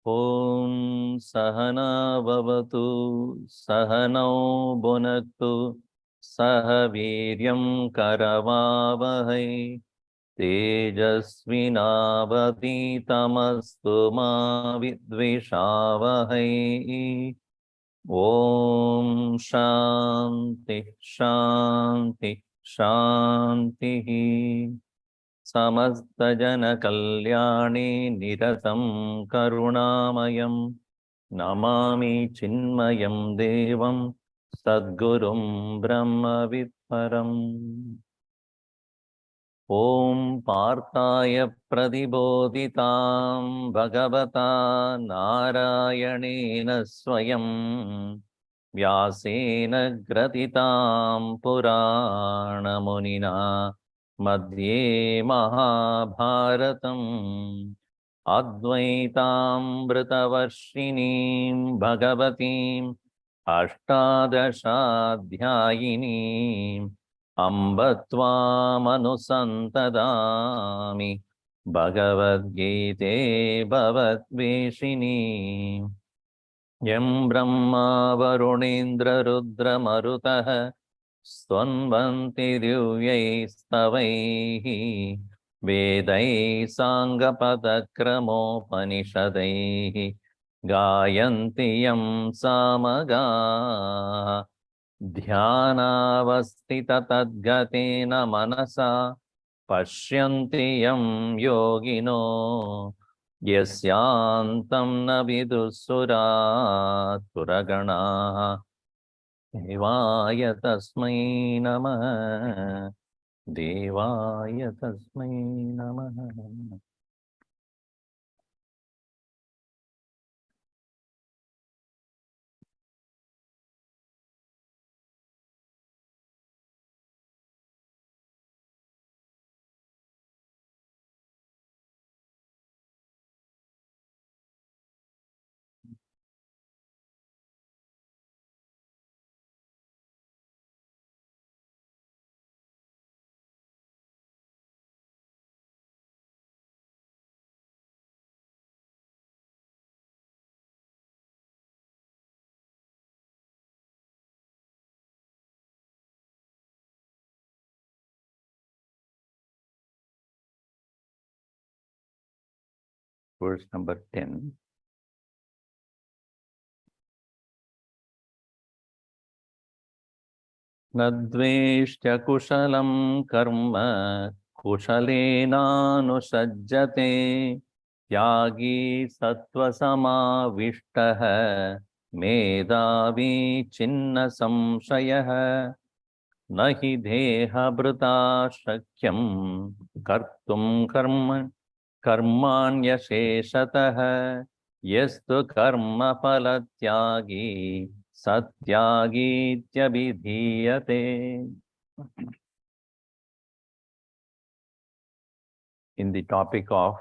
Om Sahana Bhavatu Sahanau Bhunaktu Saha Viryam Karavavahai Tejasvinavaditamastu ma vidvishavahai. Om Shanti Shanti Shanti. Samastajana Kalyani Niratam Karunamayam Namami Chinmayam Devam Sadgurum Brahma Vidparam. Om Parthaya Pradibodhitam Bhagavata Narayanena Swayam Vyasena Gratitam Purana Munina Madhye Mahabharatam Advaitambritavarshinim Bhagavatim Ashtadashadhyayinim Ambatvam Bhagavad Gita Bhavatveshini Yam Brahma Varunendra Rudra Marutaha Swanvanti Divyai Stavaihi Vedai Sangapada Panishadaihi Gayanti Yam Samaga Dhyanavastita Tadgatena Manasa Pashyanti Yam Yogino Yasyantam Navidusura Turagana Devaya Tasmai Namah Devaya Tasmai Namah. Verse number 10. Nadveshtya kushalam karma kushalenanusajjate Tyagi sattva samavishtaha Medavi chinna samshayah Nahi deha brita shakyam kartum karmanya sheshatah Yastu karma palatyagi satyagi tyabhidhiyate. In the topic of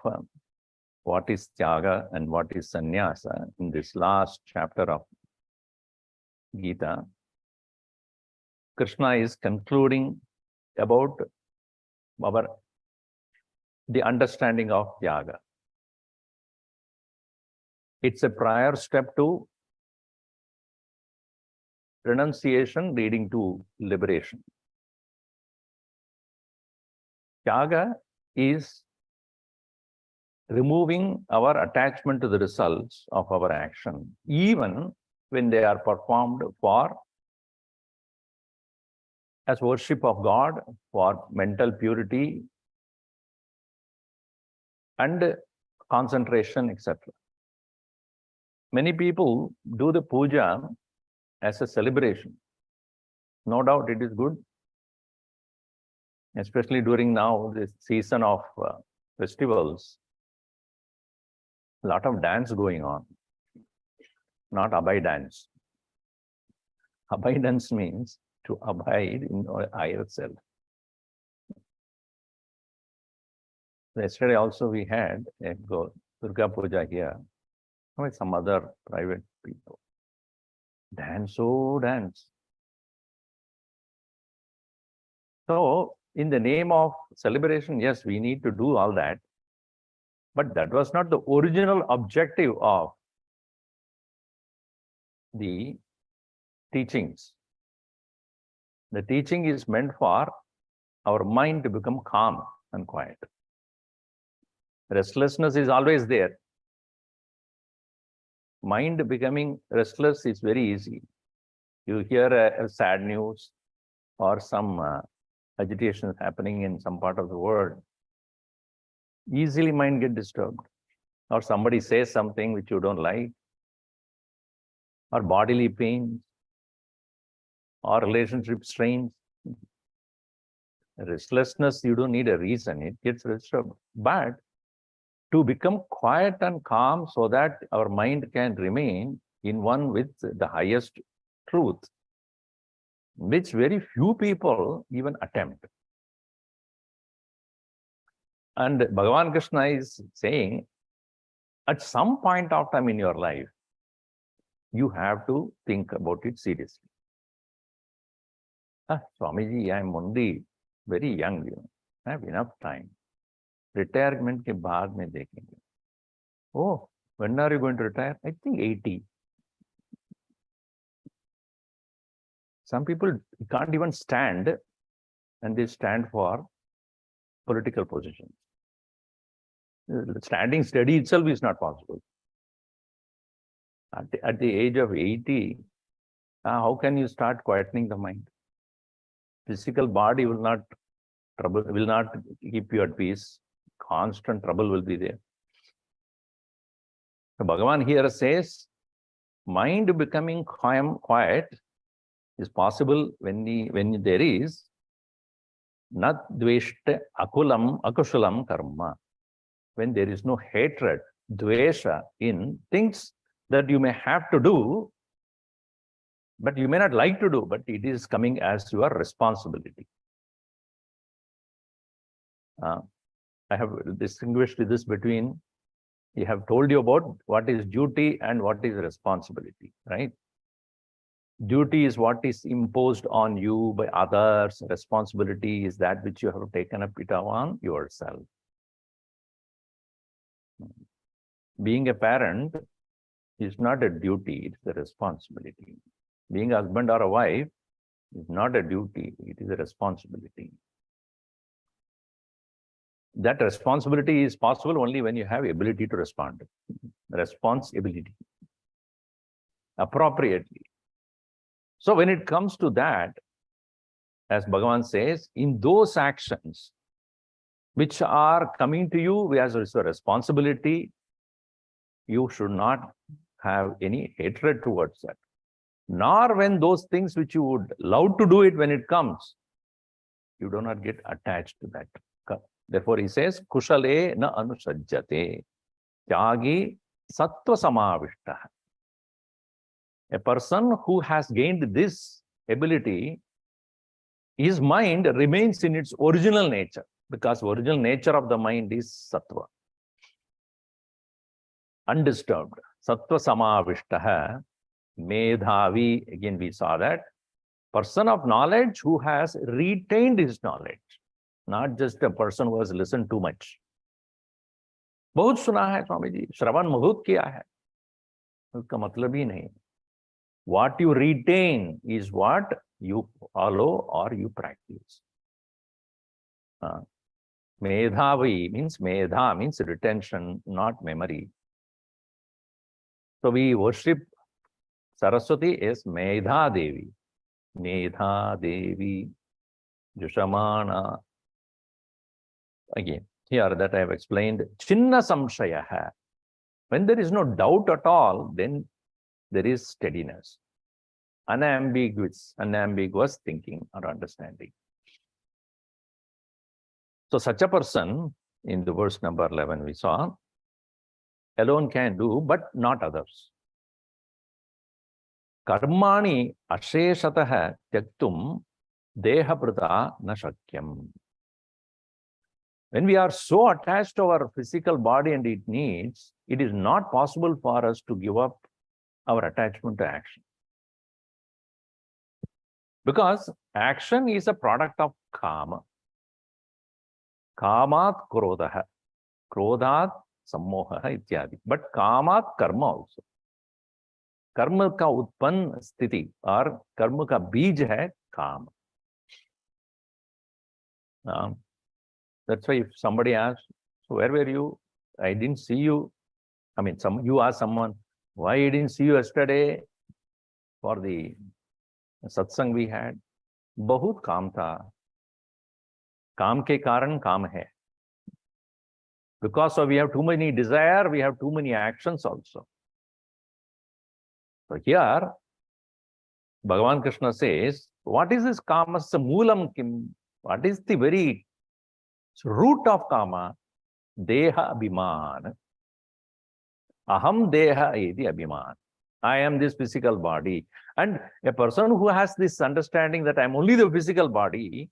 what is tyaga and what is sannyasa, in this last chapter of Gita, Krishna is concluding about the understanding of tyaga. It's a prior step to renunciation leading to liberation. Tyaga is removing our attachment to the results of our action, even when they are performed as worship of God, for mental purity and concentration, etc. Many people do the puja as a celebration. No doubt it is good, especially during now this season of festivals. A lot of dance going on, not abide dance. Abidance means to abide in our higher self. Yesterday also we had a Durga Puja here with some other private people. Dance, oh dance. So, in the name of celebration, yes, we need to do all that. But that was not the original objective of the teachings. The teaching is meant for our mind to become calm and quiet. Restlessness is always there. Mind becoming restless is very easy. You hear a sad news or some agitation happening in some part of the world, easily mind get disturbed. Or somebody says something which you don't like, or bodily pains, or relationship strains. Restlessness, you don't need a reason, it gets disturbed. But to become quiet and calm so that our mind can remain in one with the highest truth, which very few people even attempt. And Bhagavan Krishna is saying, at some point of time in your life, you have to think about it seriously. Swamiji, I am only very young, I have enough time. Retirement ke baad mein dekhenge. Oh, when are you going to retire? I think 80. Some people can't even stand, and they stand for political positions. Standing steady itself is not possible. At the age of 80, how can you start quietening the mind? Physical body will not keep you at peace. Constant trouble will be there. So Bhagavan here says, mind becoming quiet is possible when there is nat dveshta akulam akushalam karma. When there is no hatred, dvesha in things that you may have to do, but you may not like to do, but it is coming as your responsibility. I have distinguished this between, I have told you about what is duty and what is responsibility, right? Duty is what is imposed on you by others. Responsibility is that which you have taken up it on yourself. Being a parent is not a duty, it's a responsibility. Being a husband or a wife is not a duty, it is a responsibility. That responsibility is possible only when you have ability to respond. Responsibility. Appropriately. So when it comes to that, as Bhagavan says, in those actions which are coming to you as a responsibility, you should not have any hatred towards that. Nor when those things which you would love to do it when it comes, you do not get attached to that. Therefore, he says, Kushale na anusajjate, tyagi sattva samavishta. A person who has gained this ability, his mind remains in its original nature, because original nature of the mind is sattva. Undisturbed. Sattva samavishta, medhavi, again we saw that. Person of knowledge who has retained his knowledge. Not just a person who has listened too much. बहुत सुना है स्वामी जी, श्रवण बहुत किया है, उसका मतलब ही नहीं. What you retain is what you follow or you practice. Medhavi means medha means retention, not memory. So we worship Saraswati as Medha Devi. Medha Devi, Jushamana. Again, here that I have explained, Chinna Samshayaha. When there is no doubt at all, then there is steadiness. Unambiguous thinking or understanding. So such a person, in the verse number 11 we saw, alone can do, but not others. Karmani asheshataha tyaktum dehaprita na shakyam. When we are so attached to our physical body and its needs, it is not possible for us to give up our attachment to action. Because action is a product of kama. Kamat krodha, krodhat sammoha ityadi. But kamat karma also. Karma ka utpann sthiti or karma ka bij hai kama. That's why if somebody asks, so where were you? I didn't see you. I mean, you ask someone, why I didn't see you yesterday for the satsang we had? Bahut kaam tha. Kaam ke karan kaam hai. Because we have too many desire, we have too many actions also. So here, Bhagavan Krishna says, what is this kamasya moolam kim? What is the very root of kama? Deha abhiman. Aham deha iti abhiman. I am this physical body. And a person who has this understanding that I am only the physical body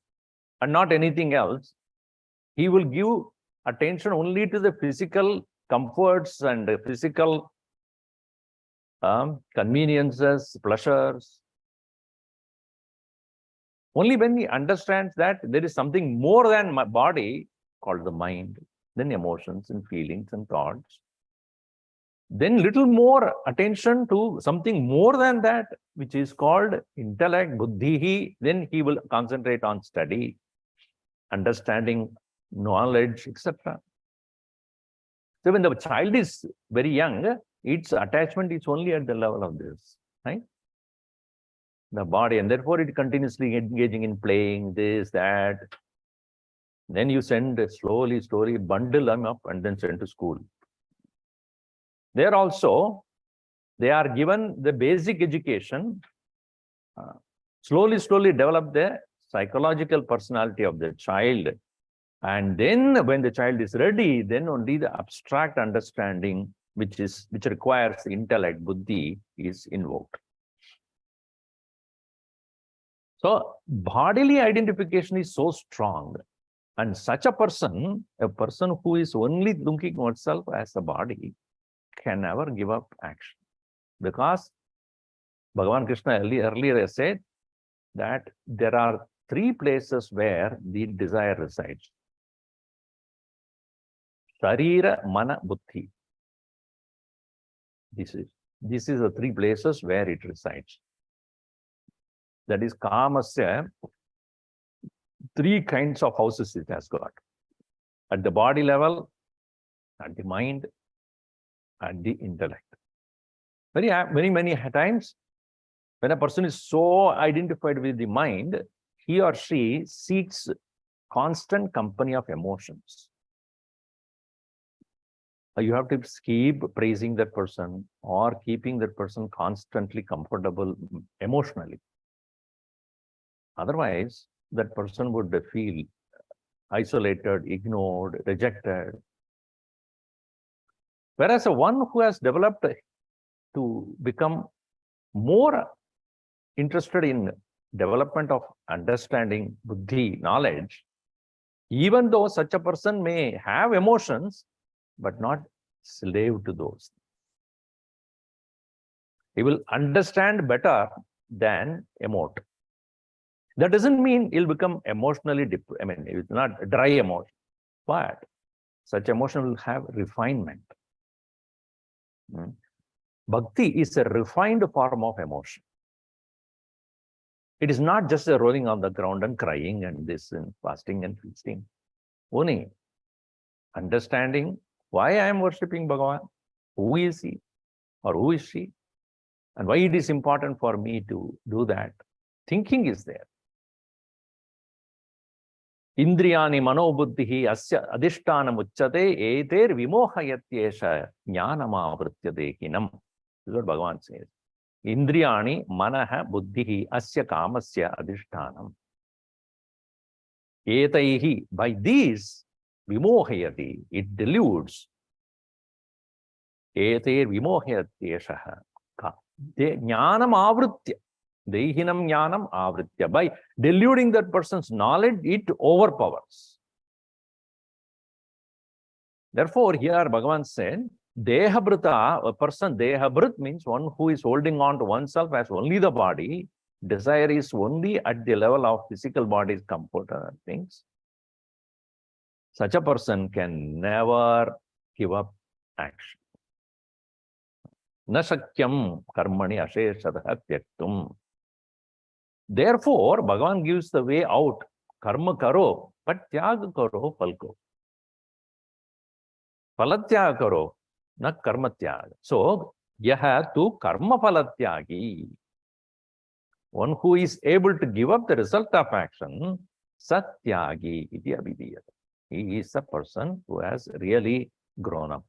and not anything else, he will give attention only to the physical comforts and the physical conveniences, pleasures. Only when he understands that there is something more than my body called the mind, then emotions and feelings and thoughts, then little more attention to something more than that, which is called intellect, buddhi, then he will concentrate on study, understanding, knowledge, etc. So when the child is very young, its attachment is only at the level of this, right? The body, and therefore it continuously engaging in playing this, that. Then you send slowly, bundle them up and then send to school. There also, they are given the basic education, slowly develop the psychological personality of the child. And then when the child is ready, then only the abstract understanding, which requires intellect, buddhi, is invoked. So bodily identification is so strong. And such a person who is only looking at oneself as a body, can never give up action. Because Bhagavan Krishna earlier said that there are three places where the desire resides. Sharira, Mana, Buddhi. This is the three places where it resides. That is Kamasya. Three kinds of houses it has got. At the body level, at the mind, at the intellect. Many times, when a person is so identified with the mind, he or she seeks constant company of emotions. You have to keep praising that person or keeping that person constantly comfortable emotionally. Otherwise, that person would feel isolated, ignored, rejected. Whereas one who has developed to become more interested in development of understanding, buddhi, knowledge, even though such a person may have emotions, but not slave to those. He will understand better than emote. That doesn't mean he'll become emotionally, it's not dry emotion, but such emotion will have refinement. Bhakti is a refined form of emotion. It is not just a rolling on the ground and crying and this and fasting and feasting. Only understanding why I am worshipping Bhagavan, who is he or who is she, and why it is important for me to do that. Thinking is there. Indriyani manobuddhihi asya adhishtanam uchyate eter vimohayatyesha jnanamavritya dehinam. This is what Bhagavan says. Indriyani manaha buddhihi asya kamasya adhishtanam. Etaihi, by these, vimohayati, it deludes. Eter vimohayatyesha jnanam avritya. Dehinam jnanam avritya. By deluding that person's knowledge, it overpowers. Therefore, here Bhagavan said, Dehabrita, a person, Dehabrit means one who is holding on to oneself as only the body. Desire is only at the level of physical body's comfort and things. Such a person can never give up action. Na shakyam karmani asheshadha tyaktum. Therefore, Bhagavan gives the way out. Karma karo, but tyag karo palko. Palatyag karo, na karma tyag. So, yaha tu karma palatyagi. One who is able to give up the result of action, satyagi iti abhidiyata. He is a person who has really grown up.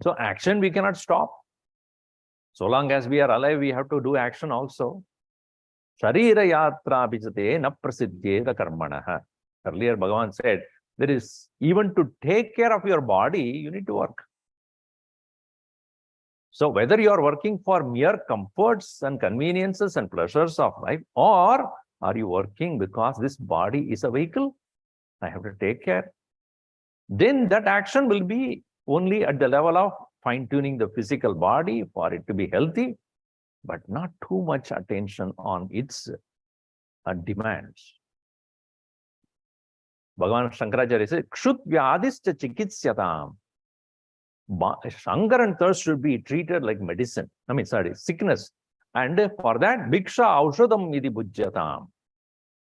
So, action we cannot stop. So long as we are alive, we have to do action also. Sharira yatra bhijate na prasiddhyeda karmanaha. Earlier, Bhagavan said, there is, even to take care of your body, you need to work. So whether you are working for mere comforts and conveniences and pleasures of life, or are you working because this body is a vehicle, I have to take care, then that action will be only at the level of fine-tuning the physical body for it to be healthy, but not too much attention on its demands. Bhagavan Shankaracharya says, Kshut vyadischa chikitsyatam. Hunger and thirst should be treated like medicine. Sickness. And for that, bhiksha aushadam iti bhujyatam.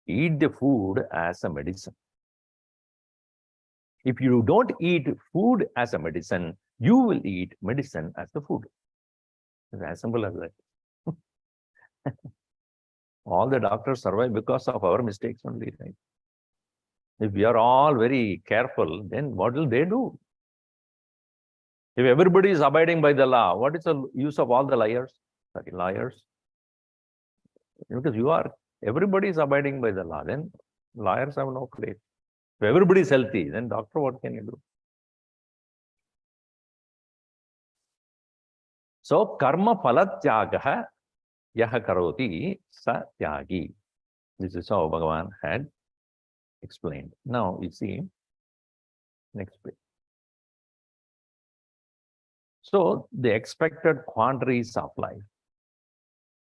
Eat the food as a medicine. If you don't eat food as a medicine, you will eat medicine as the food. It's as simple as that. All the doctors survive because of our mistakes only, right? If we are all very careful, then what will they do? If everybody is abiding by the law, what is the use of all the liars? Liars. Because everybody is abiding by the law, then liars have no place. If everybody is healthy, then doctor, what can you do? So, karma palatyagaha yaha karoti sa tyagi. This is how Bhagavan had explained. Now, you see, next page. So, the expected quandaries of life.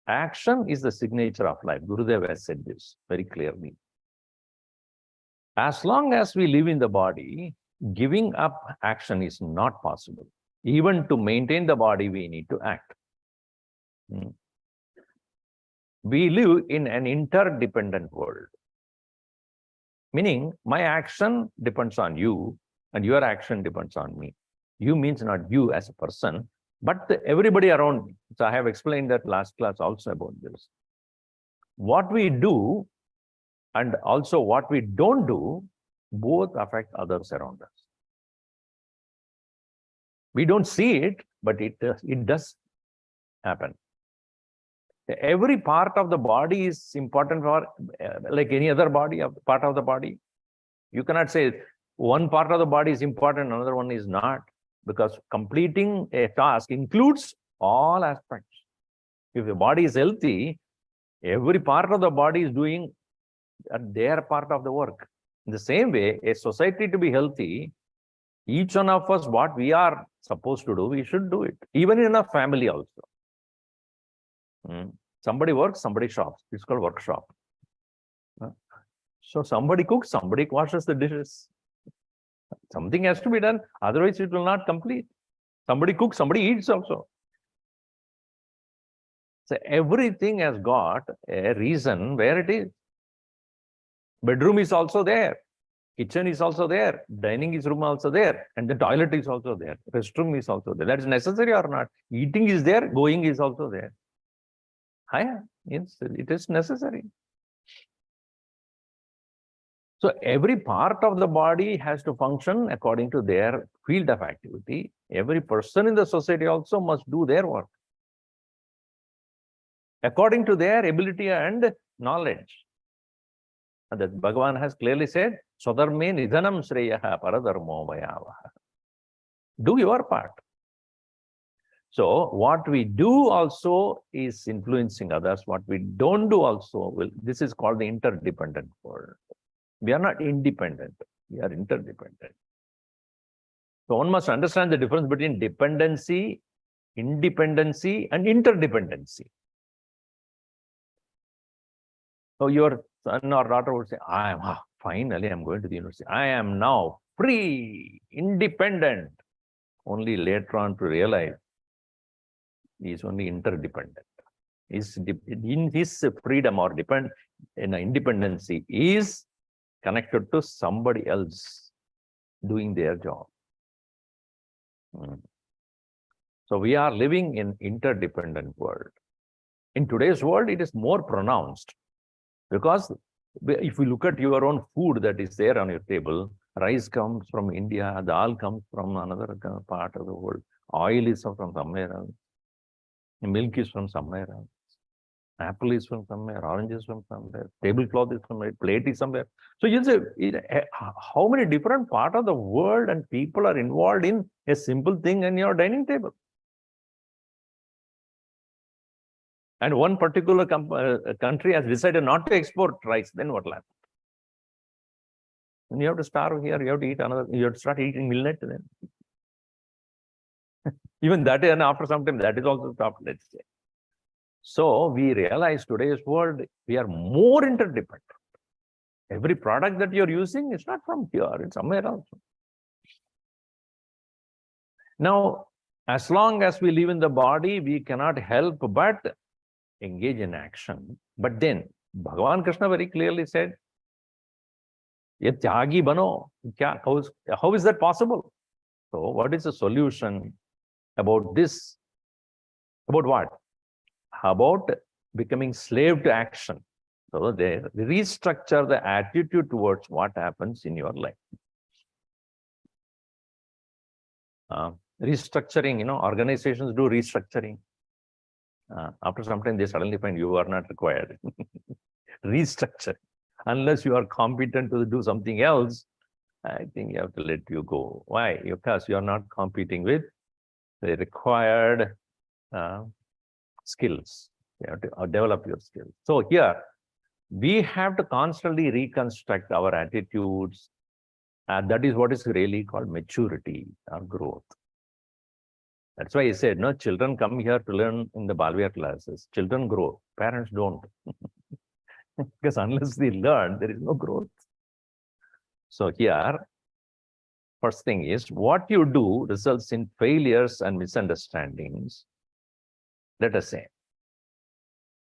Action is the signature of life. Gurudev has said this very clearly. As long as we live in the body, giving up action is not possible. Even to maintain the body, we need to act. We live in an interdependent world. Meaning, my action depends on you, and your action depends on me. You means not you as a person, but everybody around me. So I have explained that last class also about this. What we do and also what we don't do, both affect others around us. We don't see it, but it does happen. Every part of the body is important for, like any other part of the body. You cannot say one part of the body is important, another one is not, because completing a task includes all aspects. If the body is healthy, every part of the body is doing their part of the work. In the same way, a society to be healthy, each one of us, what we are supposed to do, we should do it. Even in a family also. Somebody works, somebody shops. It's called workshop. So somebody cooks, somebody washes the dishes. Something has to be done, otherwise it will not complete. Somebody cooks, somebody eats also. So everything has got a reason where it is. Bedroom is also there. Kitchen is also there. Dining is room also there. And the toilet is also there. Restroom is also there. That is necessary or not? Eating is there. Going is also there. Yes, it is necessary. So every part of the body has to function according to their field of activity. Every person in the society also must do their work according to their ability and knowledge. And that Bhagavan has clearly said, Swadharme nidhanam shreyaha paradharmo vayavaha. Do your part. So what we do also is influencing others. What we don't do also will. This is called the interdependent world. We are not independent. We are interdependent. So one must understand the difference between dependency, independency, and interdependency. So your son or daughter would say, finally I'm going to the university. I am now free, independent. Only later on to realize he is only interdependent. In his freedom or independency is connected to somebody else doing their job. So we are living in interdependent world. In today's world, it is more pronounced because if you look at your own food that is there on your table, rice comes from India, dal comes from another part of the world, oil is from somewhere else, milk is from somewhere else. Apple is from somewhere, orange is from somewhere, tablecloth is from somewhere, plate is somewhere. So you say, how many different parts of the world and people are involved in a simple thing in your dining table? And one particular country has decided not to export rice, then what will happen? And you have to starve here, you have to eat another, you have to start eating millet then. Even that, and after some time, that is also stopped, let's say. So we realize today's world, we are more interdependent. Every product that you're using is not from here, it's somewhere else. Now, as long as we live in the body, we cannot help but engage in action. But then, Bhagavan Krishna very clearly said, Ye tyagi bano. How is that possible? So, what is the solution about this? About what? About becoming slave to action. So they restructure the attitude towards what happens in your life. Restructuring, organizations do restructuring. After some time, they suddenly find you are not required. Restructure. Unless you are competent to do something else, I think you have to let you go. Why? Because you are not competing with the required skills. You have to develop your skills. So here, we have to constantly reconstruct our attitudes. That is what is really called maturity or growth. That's why I said, no, children come here to learn in the Balvia classes. Children grow, parents don't. Because unless they learn, there is no growth. So here, first thing is, what you do results in failures and misunderstandings. Let us say,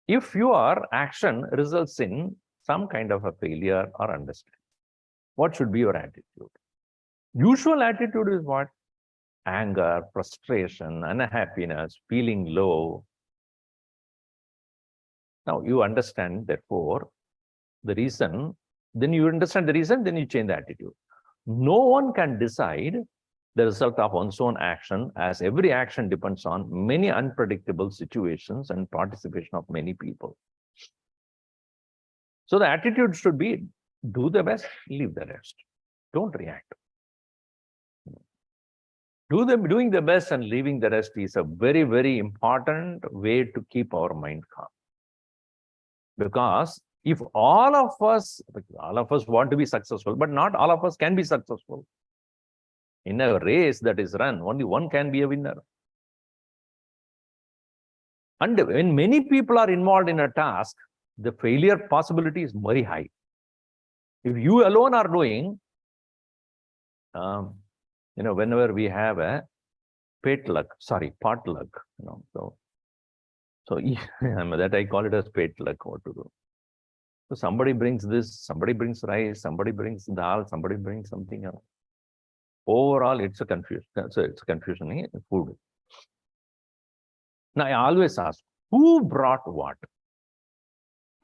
if your action results in some kind of a failure or understanding, what should be your attitude? Usual attitude is what? Anger, frustration, unhappiness, feeling low. Now you understand, therefore, the reason, then you understand the reason, then you change the attitude. No one can decide the result of one's own action, as every action depends on many unpredictable situations and participation of many people. So the attitude should be, do the best, leave the rest. Don't react. Doing the best and leaving the rest is a very, very important way to keep our mind calm. Because if all of us want to be successful, but not all of us can be successful. In a race that is run, only one can be a winner. And when many people are involved in a task, the failure possibility is very high. If you alone are doing, whenever we have a potluck, so that I call it as potluck, what to do. So somebody brings this, somebody brings rice, somebody brings dal, somebody brings something else. Overall, it's a confusion. So it's a confusion in food. Now, I always ask, who brought what?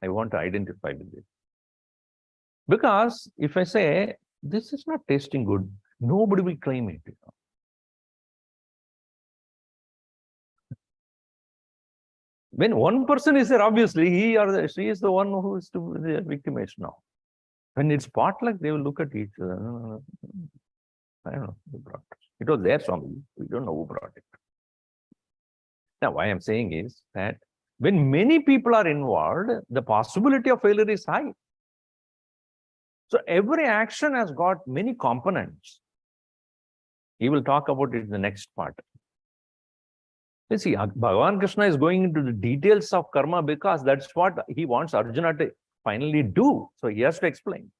I want to identify with this. Because if I say, this is not tasting good, nobody will claim it. When one person is there, obviously, he or she is the one who is to be the victimized now. When it's potluck, they will look at each other. I don't know who brought it. It was their Swami. We don't know who brought it. Now, why I'm saying is that when many people are involved, the possibility of failure is high. So every action has got many components. He will talk about it in the next part. You see, Bhagavan Krishna is going into the details of karma because that's what he wants Arjuna to finally do. So he has to explain.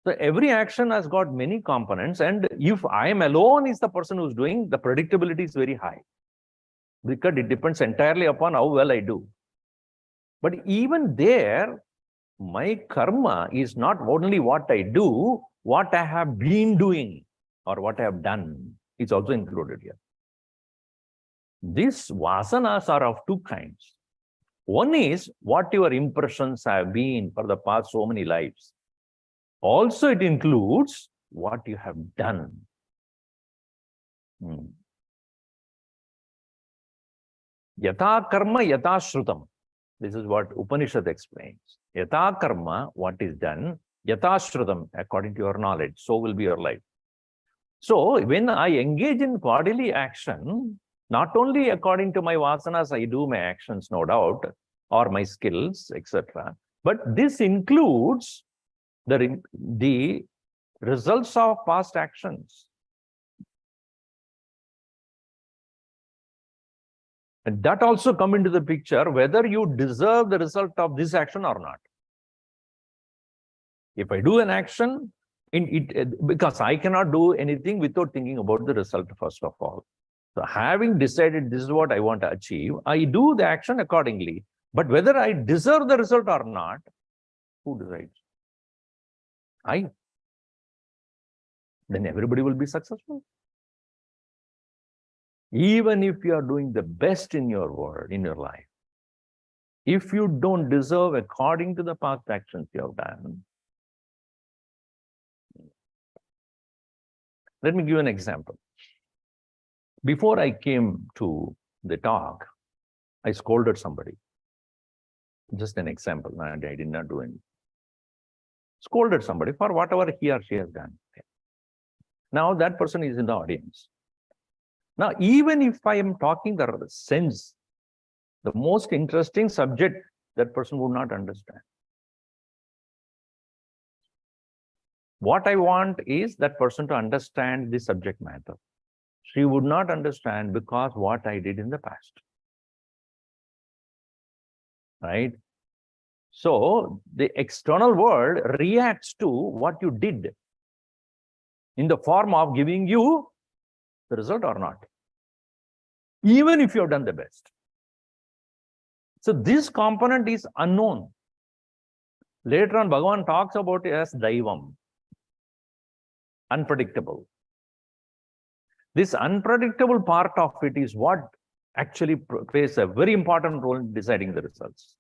So every action has got many components, and if I am alone is the person who's doing, the predictability is very high. Because it depends entirely upon how well I do. But even there, my karma is not only what I do, what I have been doing or what I have done is also included here. These vasanas are of two kinds. One is what your impressions have been for the past so many lives. Also, it includes what you have done. Yatha karma, yatha shrutam. This is what Upanishad explains. Yatha karma, what is done, yatha shrutam, according to your knowledge, so will be your life. So, when I engage in bodily action, not only according to my vasanas, I do my actions, no doubt, or my skills, etc. But this includes the results of past actions. And that also come into the picture, whether you deserve the result of this action or not. If I do an action, because I cannot do anything without thinking about the result first of all. So having decided this is what I want to achieve, I do the action accordingly. But whether I deserve the result or not, who decides? I. Then everybody will be successful. Even if you are doing the best in your world, in your life, if you don't deserve according to the past actions you have done. Let me give you an example. Before I came to the talk, I scolded somebody. Just an example, and I did not do anything. Scolded somebody for whatever he or she has done. Now that person is in the audience. Now, even if I am talking the sense, the most interesting subject, that person would not understand. What I want is that person to understand the subject matter. She would not understand because what I did in the past. Right? So, the external world reacts to what you did in the form of giving you the result or not, even if you have done the best. So this component is unknown. Later on, Bhagavan talks about it as Daivam, unpredictable. This unpredictable part of it is what actually plays a very important role in deciding the results.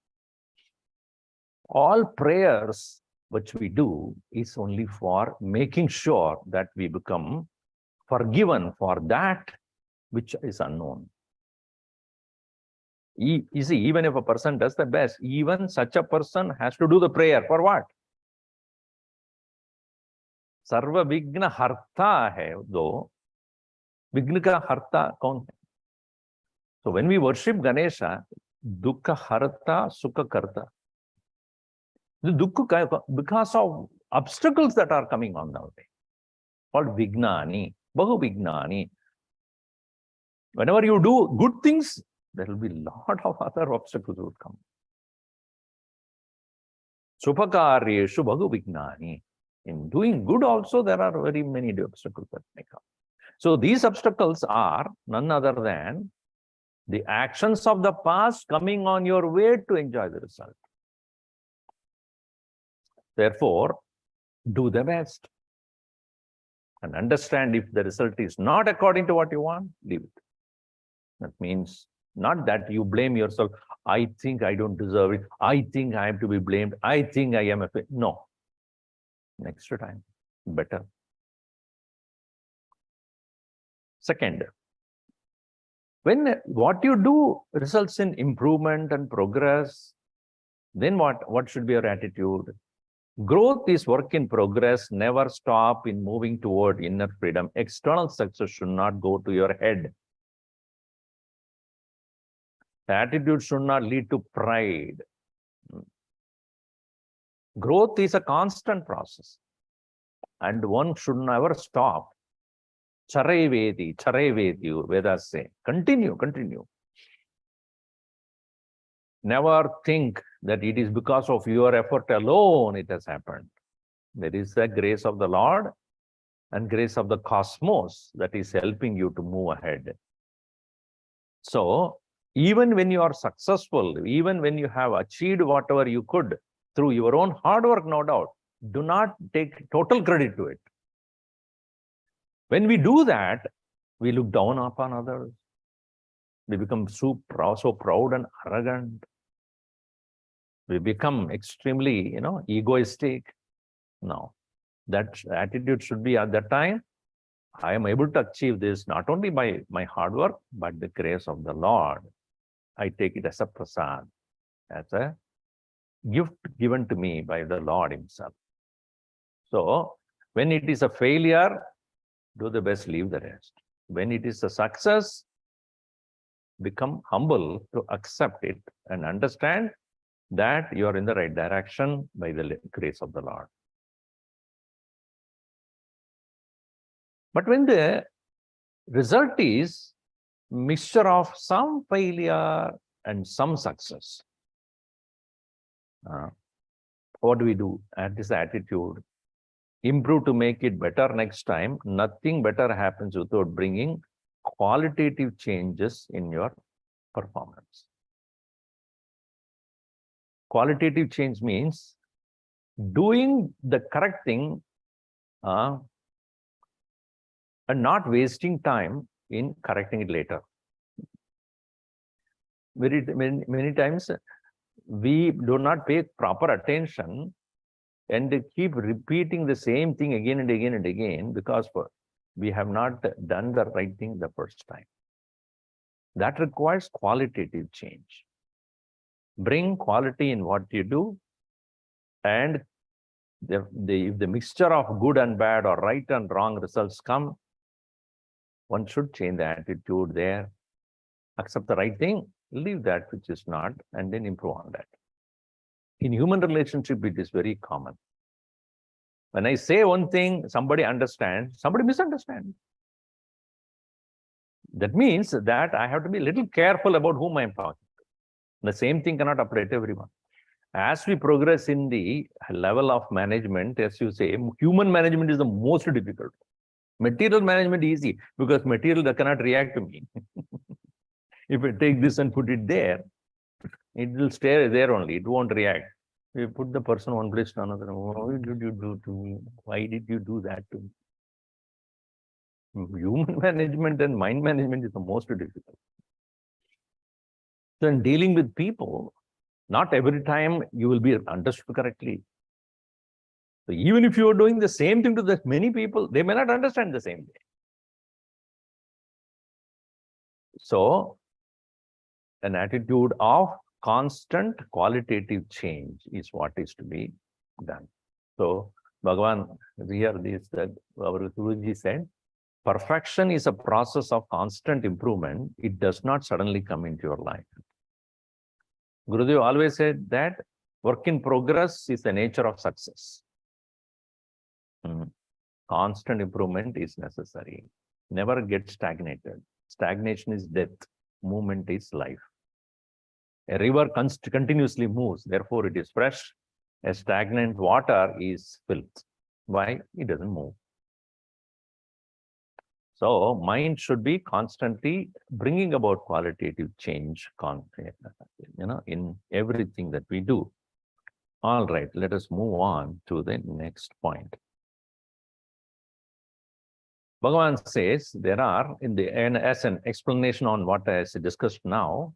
All prayers which we do is only for making sure that we become forgiven for that which is unknown. You see, even if a person does the best, even such a person has to do the prayer. For what? Sarva Vigna Harta hai, though. Vigna ka Harta kaun hai? So when we worship Ganesha, Dukkha Harta, Sukha Karta. The Dukkha, because of obstacles that are coming on the way, called Vignani, Bahu Vignani. Whenever you do good things, there will be a lot of other obstacles would come. Supakaryeshu Bhagu Vignani. In doing good also, there are very many obstacles that may come. So these obstacles are none other than the actions of the past coming on your way to enjoy the result. Therefore, do the best. And understand if the result is not according to what you want, leave it. That means not that you blame yourself. I think I don't deserve it. I think I am to be blamed. I think I am a failure. No. Next time, better. Second, when what you do results in improvement and progress, then what should be your attitude? Growth is work in progress. Never stop in moving toward inner freedom. External success should not go to your head. The attitude should not lead to pride. Growth is a constant process, and one should never stop. Charai Vedi, Vedas say. Continue. Never think that it is because of your effort alone it has happened. There is the grace of the Lord and grace of the cosmos that is helping you to move ahead. So, even when you are successful, even when you have achieved whatever you could through your own hard work, no doubt, do not take total credit to it. When we do that, we look down upon others. We become so proud and arrogant. We become extremely, egoistic. No, that attitude should be at that time, I am able to achieve this not only by my hard work, but the grace of the Lord. I take it as a prasad, as a gift given to me by the Lord himself. So, when it is a failure, do the best, leave the rest. When it is a success, become humble to accept it and understand that you are in the right direction by the grace of the Lord. But when the result is mixture of some failure and some success, what do we do? At this attitude, improve to make it better next time. Nothing better happens without bringing qualitative changes in your performance. Qualitative change means doing the correct thing and not wasting time in correcting it later. Many times we do not pay proper attention and keep repeating the same thing again and again and again because we have not done the right thing the first time. That requires qualitative change. Bring quality in what you do, and if the mixture of good and bad or right and wrong results come, one should change the attitude there, accept the right thing, leave that which is not, and then improve on that. In human relationship, it is very common. When I say one thing, somebody understands, somebody misunderstands. That means that I have to be a little careful about whom I am talking to. The same thing cannot apply to everyone. As we progress in the level of management, as you say, human management is the most difficult. Material management is easy because material that cannot react to me. If I take this and put it there, it will stay there only. It won't react. You put the person one place to another. What did you do to me? Why did you do that to me? Human management and mind management is the most difficult. So in dealing with people, not every time you will be understood correctly. So even if you are doing the same thing to the many people, they may not understand the same way. So an attitude of constant qualitative change is what is to be done. So Bhagavan, here our Guruji said, perfection is a process of constant improvement. It does not suddenly come into your life. Gurudev always said that work in progress is the nature of success. Constant improvement is necessary. Never get stagnated. Stagnation is death. Movement is life. A river continuously moves, therefore it is fresh. A stagnant water is filth. Why? It doesn't move. So mind should be constantly bringing about qualitative change, in everything that we do. All right, let us move on to the next point. Bhagavan says there are, and as an explanation on what I discussed now,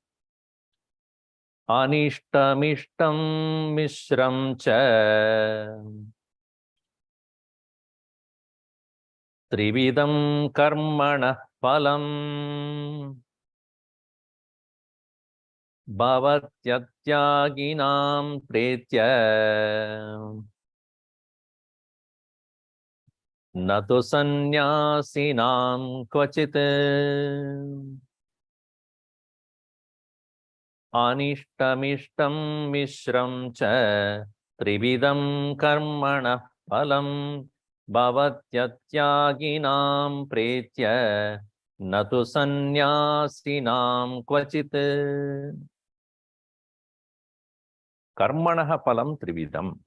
Anishtamishtam Mishram Cha Trividam Karmana Phalam Bhavatyattyaginam Pretya Natu Sanyasinam Kvachit Anishtamishtam Mishram Cha Trividam Karmana Phalam Bhavatyattyaginam Pretya Natu Sanyasinam Kvachit. Karmanaha Phalam Trividam.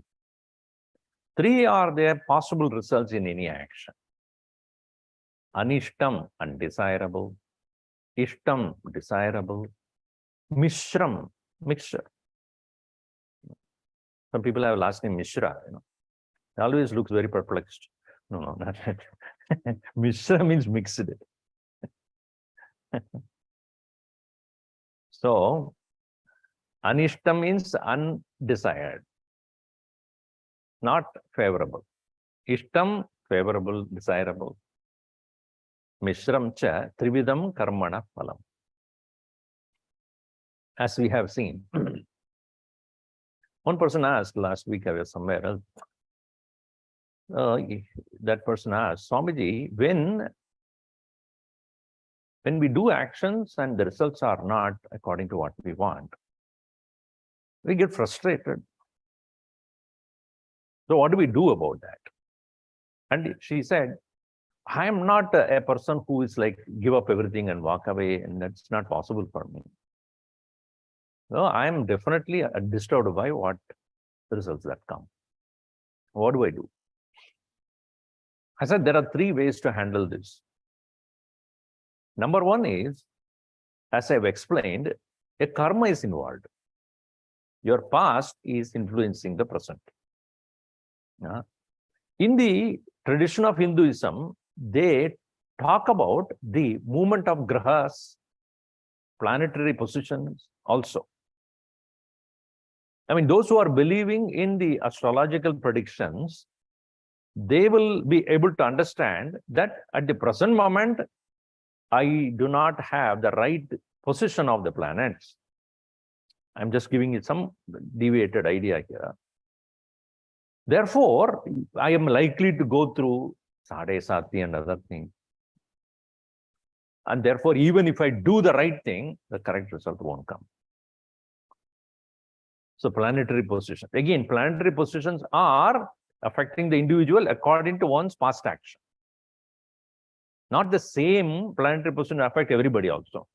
Three are the possible results in any action. Anishtam, undesirable. Ishtam, desirable. Mishram, mixture. Some people have last name Mishra, It always looks very perplexed. No, not that. Mishra means mixed. So, Anishtam means undesired, not favorable. Ishtam, favorable, desirable. Mishram cha trividam karmana phalam. As we have seen. One person asked last week, I was somewhere else. That person asked, Swamiji, when we do actions and the results are not according to what we want, we get frustrated. So what do we do about that? And she said, I am not a person who is like, give up everything and walk away, and that's not possible for me. No, I am definitely disturbed by what the results that come. What do I do? I said, there are three ways to handle this. Number one is, as I've explained, a karma is involved. Your past is influencing the present. In the tradition of Hinduism, they talk about the movement of grahas, planetary positions also. I mean, those who are believing in the astrological predictions, they will be able to understand that at the present moment, I do not have the right position of the planets. I'm just giving you some deviated idea here. Therefore, I am likely to go through Sade Sati and other things. And therefore, even if I do the right thing, the correct result won't come. So planetary position. Again, planetary positions are affecting the individual according to one's past action. Not the same planetary position affect everybody also.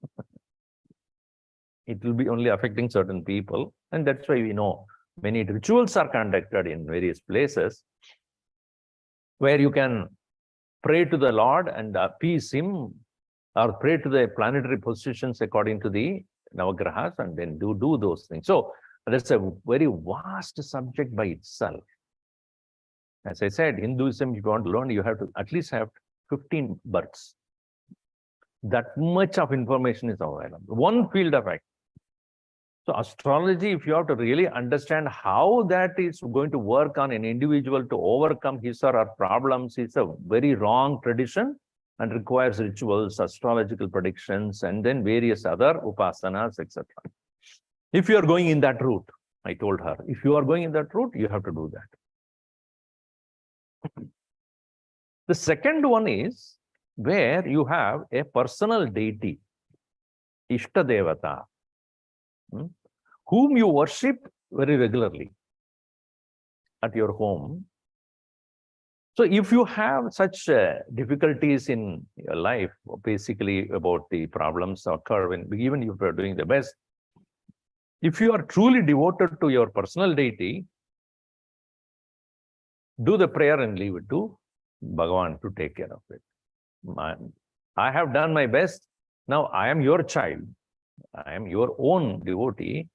It will be only affecting certain people. And that's why we know many rituals are conducted in various places where you can pray to the Lord and appease him, or pray to the planetary positions according to the Navagrahas, and then do those things. So that's a very vast subject by itself. As I said, Hinduism, if you want to learn, you have to at least have 15 births. That much of information is available. One field of action. So astrology, if you have to really understand how that is going to work on an individual to overcome his or her problems, it's a very wrong tradition and requires rituals, astrological predictions, and then various other upasanas, etc. If you are going in that route, I told her, if you are going in that route, you have to do that. The second one is where you have a personal deity, Ishta Devata, whom you worship very regularly at your home. So if you have such difficulties in your life, basically about the problems occur when, even if you are doing the best, if you are truly devoted to your personal deity, do the prayer and leave it to Bhagavan to take care of it. I have done my best. Now I am your child. I am your own devotee.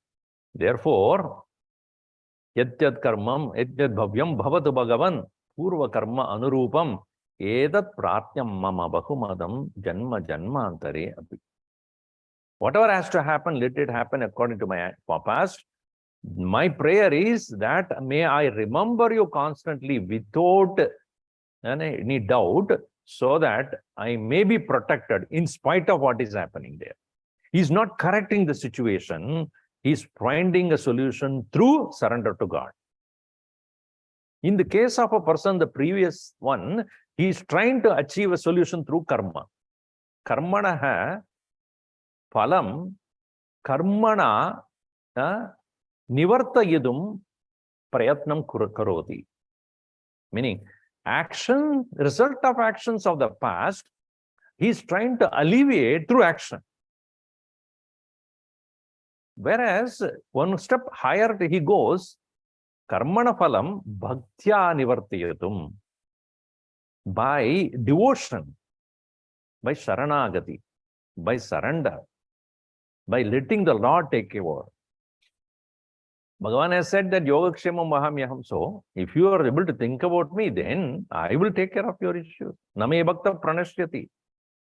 Therefore, yatyat karmam, yatyat bhavyam bhavatu bhagavan, purva karma anurupam, edat pratyam mama bahumadam janma janmantare api. Whatever has to happen, let it happen according to my past. My prayer is that may I remember you constantly without any doubt, so that I may be protected in spite of what is happening there. He's not correcting the situation. He's finding a solution through surrender to God. In the case of a person, the previous one, he's trying to achieve a solution through karma. Karmanaha phalam karmana nivartayidum prayatnam karoti. Meaning, result of actions of the past, he's trying to alleviate through action. Whereas one step higher he goes, karmana phalam bhaktya nivartiyatum. By devotion, by sharanagati, by surrender, by letting the Lord take over. Bhagavan has said that yogakshemam mahamyaham. So, if you are able to think about me, then I will take care of your issues. Name bhakta pranashyati.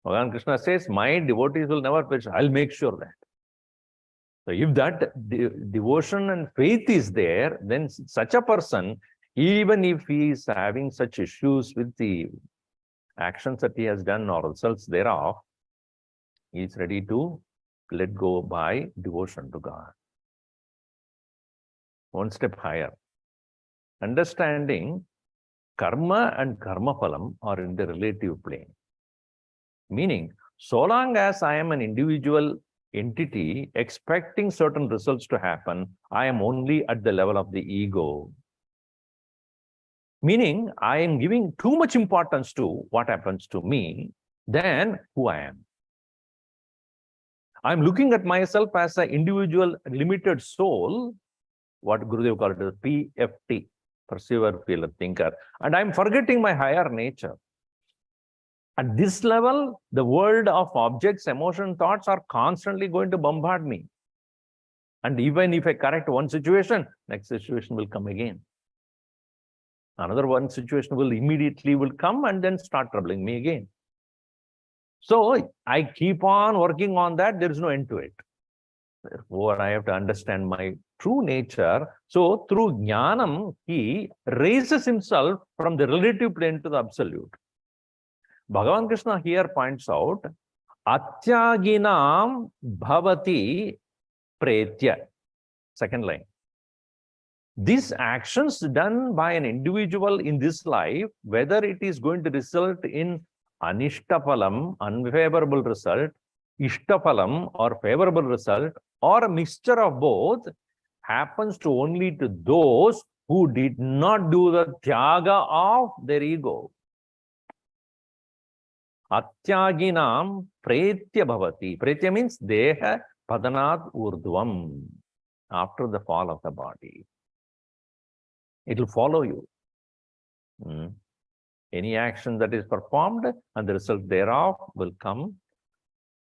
Bhagavan Krishna says, my devotees will never perish. I'll make sure that. So, if that devotion and faith is there, then such a person, even if he is having such issues with the actions that he has done or results thereof, he is ready to let go by devotion to God. One step higher. Understanding karma and karma phalam are in the relative plane. Meaning, so long as I am an individual entity expecting certain results to happen, I am only at the level of the ego. Meaning, I am giving too much importance to what happens to me than who I am. I am looking at myself as an individual limited soul, what Gurudev called as PFT, perceiver, feeler, thinker, and I'm forgetting my higher nature. At this level, the world of objects, emotion, thoughts are constantly going to bombard me. And even if I correct one situation, next situation will come again. Another one situation will immediately come and then start troubling me again. So I keep on working on that. There is no end to it. Therefore, I have to understand my true nature. So through jnanam, he raises himself from the relative plane to the absolute. Bhagavan Krishna here points out, atyaginam bhavati pretya. Second line. These actions done by an individual in this life, whether it is going to result in anishtaphalam, unfavorable result, ishtaphalam, or favorable result, or a mixture of both, happens to only to those who did not do the tyaga of their ego. Atyaginam pretya bhavati. Pretya means deha padanat urdhvam. After the fall of the body, it will follow you. Any action that is performed and the result thereof will come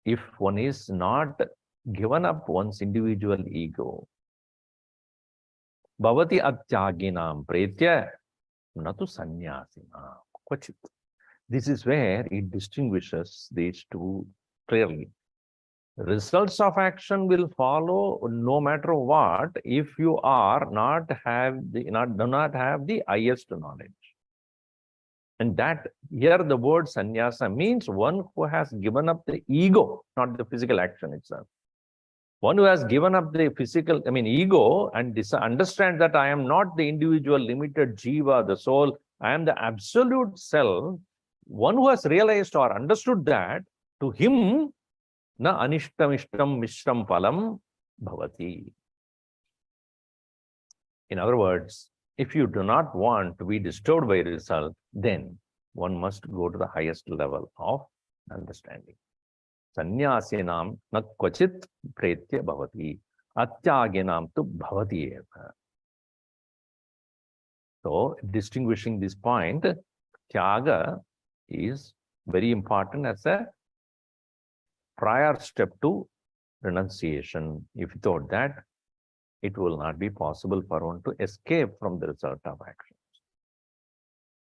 if one is not given up one's individual ego. Bhavati atyaginam pretya natu sannyasina kvachit. This is where it distinguishes these two clearly. Results of action will follow no matter what if you are do not have the highest knowledge. And that here the word sannyasa means one who has given up the ego, not the physical action itself. One who has given up the ego and understands that I am not the individual limited jiva, the soul, I am the absolute self. One who has realized or understood that, to him, na anishtam ishtam mishram phalam bhavati. In other words, if you do not want to be disturbed by result, then one must go to the highest level of understanding. Sannyasinam na kvachit pretya bhavati, atyaginam tu bhavati eva. So, distinguishing this point, tyaga is very important as a prior step to renunciation. If without that, it will not be possible for one to escape from the result of action.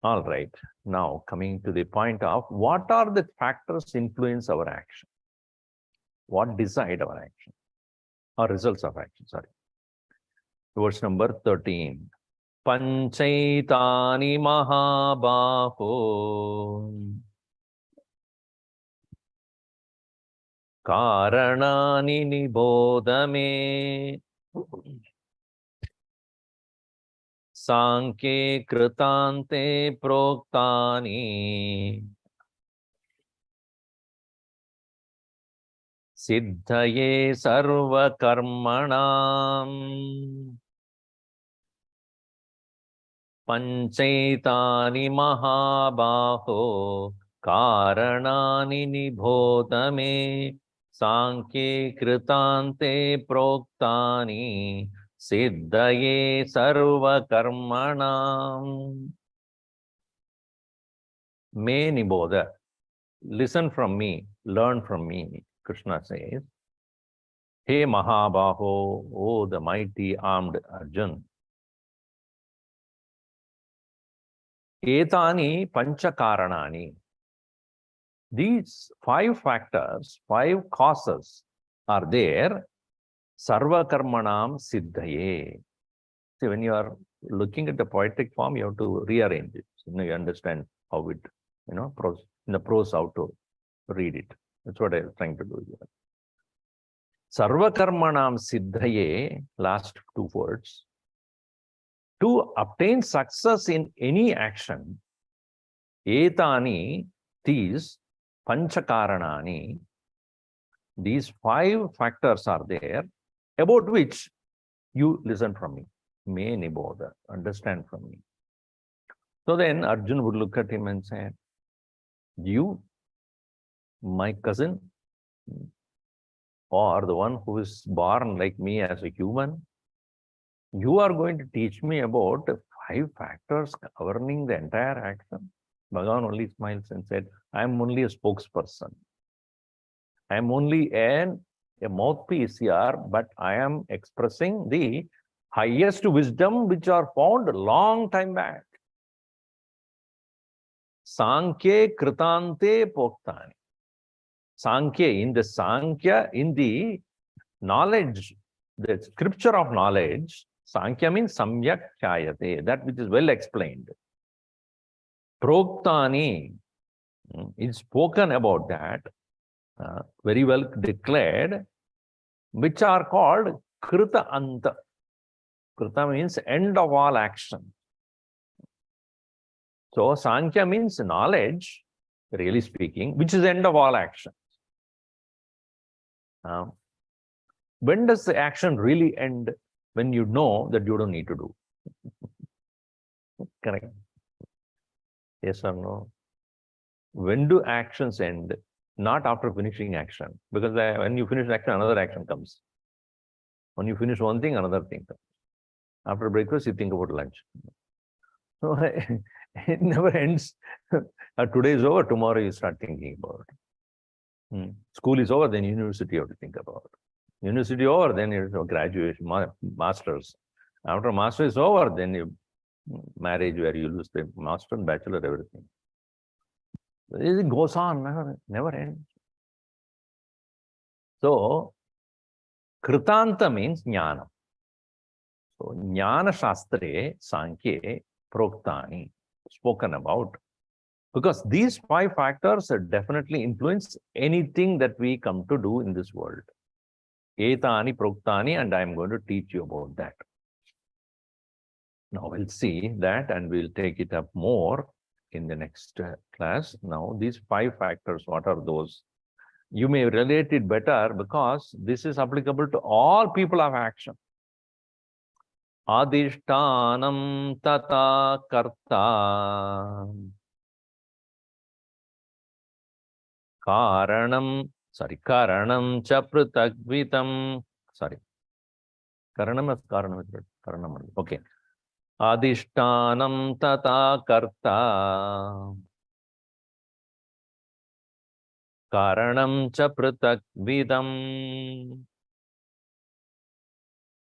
All right. Now coming to the point of what are the factors influence our action? What decide our action or results of action? Sorry. Verse number 13. Panchaitani mahabaho karanani nibodame Sankhe kritante proktani siddhaye sarva karmanam panchaitani mahabaho karanani nibodame Sankhe kritante proktani siddhaye sarva karmanam. Me niboda. Listen from me, learn from me. Krishna says, Hey Mahabaho, oh the mighty armed Arjun. Etani panchakaranani. These 5 factors, 5 causes are there. Sarva karmanam siddhaye. See, when you are looking at the poetic form, you have to rearrange it. So, you understand how it, prose, in the prose, how to read it. That's what I was trying to do here. Sarva karmanam siddhaye, last 2 words. To obtain success in any action, etani, these, panchakaranani, these 5 factors are there, about which you listen from me. Me niboda, understand from me. So then Arjun would look at him and say, you, my cousin, or the one who is born like me as a human, you are going to teach me about 5 factors governing the entire action. Bhagavan only smiles and said, I am only a spokesperson. I am only a mouthpiece here, but I am expressing the highest wisdom which are found a long time back. Sankhya kritante poktani. Sankhya, in the Sankhya, in the knowledge, the scripture of knowledge, Sankhya means samyak chayate, that which is well explained. Proktani is spoken about that, very well declared, which are called krita anta. Krita means end of all action. So Sankhya means knowledge, really speaking, which is the end of all action. When does the action really end? When you know that you don't need to do. Correct? Yes or no? When do actions end? Not after finishing action. Because when you finish action, another action comes. When you finish one thing, another thing comes. After breakfast, you think about lunch. So it never ends. Today is over, tomorrow you start thinking about it. School is over, then university you have to think about it. University over, then it's graduation, masters. After master is over, then you marriage where you lose the master and bachelor, everything. It goes on, never ends. So, kritanta means jnana. So, jnana shastre, sankhye, proktani, spoken about. Because these 5 factors definitely influence anything that we come to do in this world. Etani, proktani, and I am going to teach you about that. Now we'll see that and we'll take it up more in the next class. Now these 5 factors, what are those? You may relate it better because this is applicable to all people of action. Adhishtanam tata karta karanam cha pritagvitam. Karanam. Okay. Adhishtanam tata karta karanam cha pratak vidam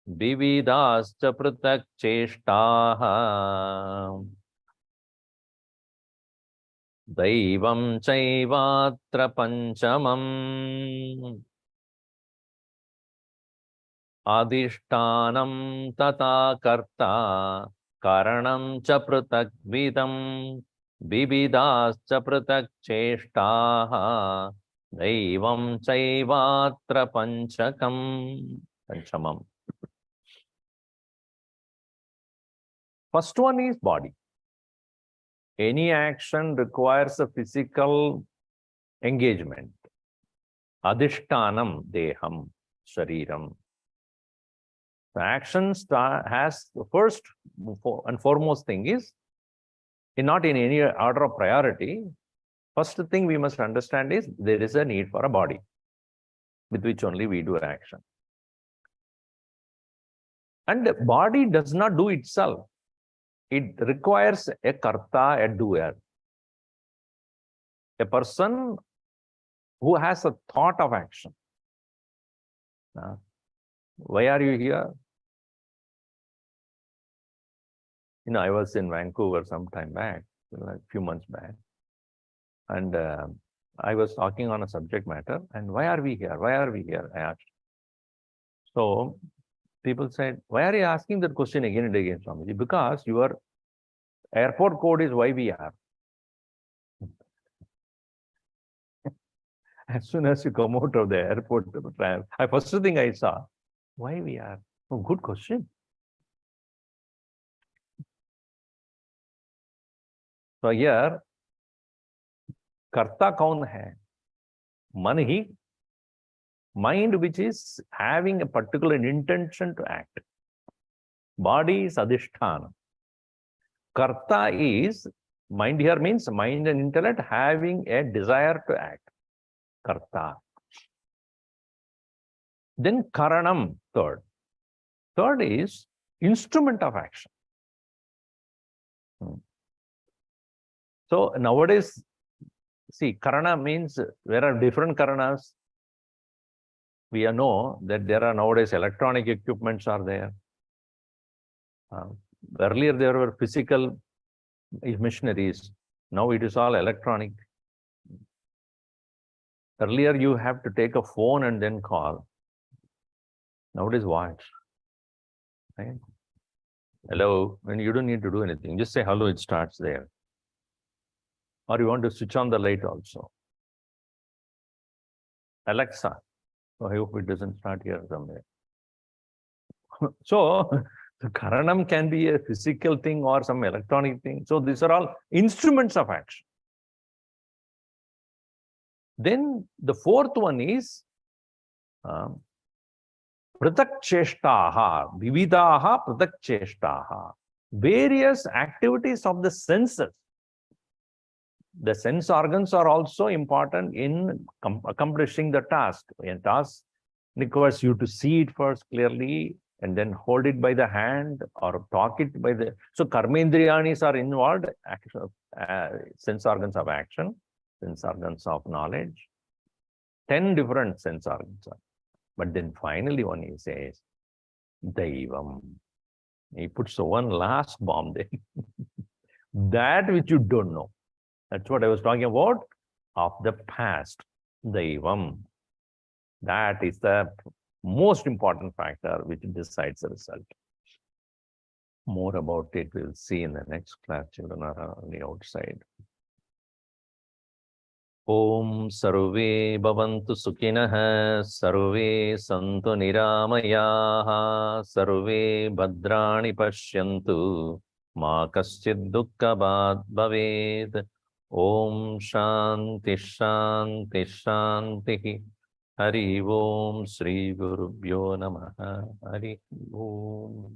vividas cha pratak cheshtaha daivam chaivatra panchamam adhishtanam tata karta karanam cha pratak vidam vividas cha pratak cheshtaha daivam chaivatra panchamam. First one is body. Any action requires a physical engagement. Adhishtanam deham shariram. The action has the first and foremost thing is, not in any order of priority, first thing we must understand is there is a need for a body with which only we do action. And the body does not do itself. It requires a karta, a doer. A person who has a thought of action. Why are you here? I was in Vancouver some time back, a few months back, and I was talking on a subject matter, and why are we here? Why are we here? I asked. So people said, why are you asking that question again and again, Swamiji? Because your airport code is why we are. As soon as you come out of the airport, first thing I saw, why we are? Oh, good question. So here, karta kaun hai? Man hi, mind which is having a particular intention to act. Body is adhishthana. Karta is, mind here means mind and intellect having a desire to act. Karta. Then karanam, third. Third is instrument of action. So nowadays, see, karana means there are different karanas. We know that there are nowadays electronic equipments are there. Earlier there were physical machineries. Now it is all electronic. Earlier you have to take a phone and then call. Nowadays what? Right? Hello, when you don't need to do anything, just say hello, it starts there. Or you want to switch on the light also. Alexa. So I hope it doesn't start here somewhere. So the karanam can be a physical thing or some electronic thing. So these are all instruments of action. Then the fourth one is pratak cheshtaha, vividaha pratak cheshtaha. Various activities of the senses. The sense organs are also important in accomplishing the task. A task requires you to see it first clearly and then hold it by the hand or talk it by the... So karmendriyanis are involved, sense organs of action, sense organs of knowledge. 10 different sense organs are. But then finally one he says, Daivam. He puts one last bomb there. That which you don't know. That's what I was talking about of the past. Daivam. That is the most important factor which decides the result. More about it we'll see in the next class. Children are on the outside. Om sarve bhavantu sukhinah, sarve santu niramayaha, sarve bhadrani pashyantu, ma kaschid dukkha bhaved. Om shanti shanti shanti. Hari Om Sri Gurubhyo Namaha. Hari Om.